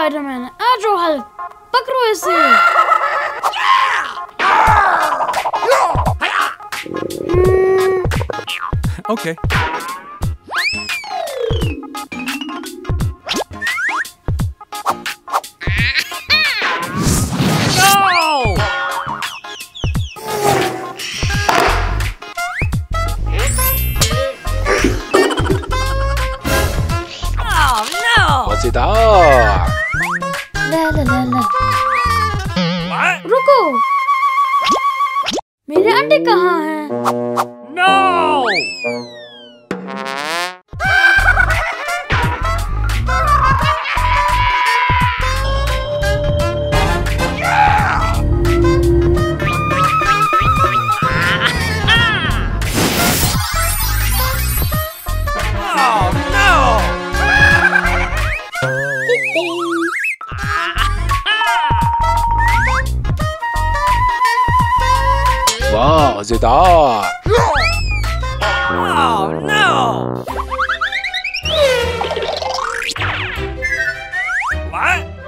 Spiderman, आ जाओ Hulk, पकड़ो इसे। ओके। मजेदार। ला ला ला ला। रुको, मेरे अंडे कहाँ हैं? वाह मजेदार।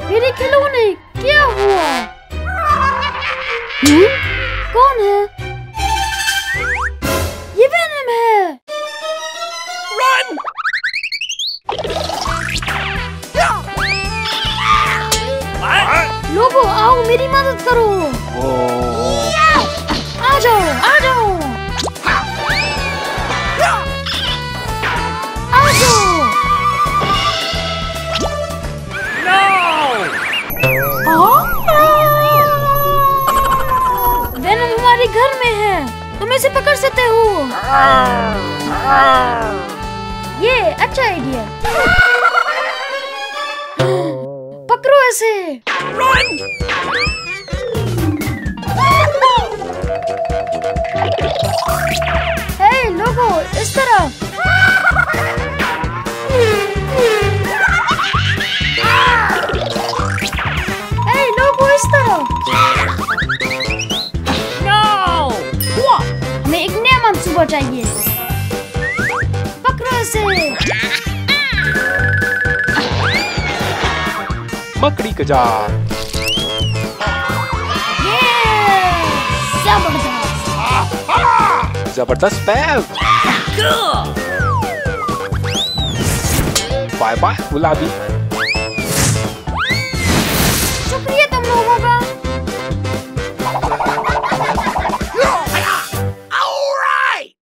मेरे खिलौने क्या हुआ? कौन है? ये वेनम है। लोगों आओ मेरी मदद करो। आ जाओ आ जाओ आ जाओ। वेनम हमारे घर में है, तुम इसे पकड़ सकते हो। ये अच्छा आइडिया। पकड़ो इसे। हे लोगों, इस तरफ। हे लोगों, इस तरफ। हमें एक नया मंसूबा चाहिए। पकड़ो इसे। मकड़ी का जाल। जबरदस्त स्पेल। बाय बाय गुलाबी।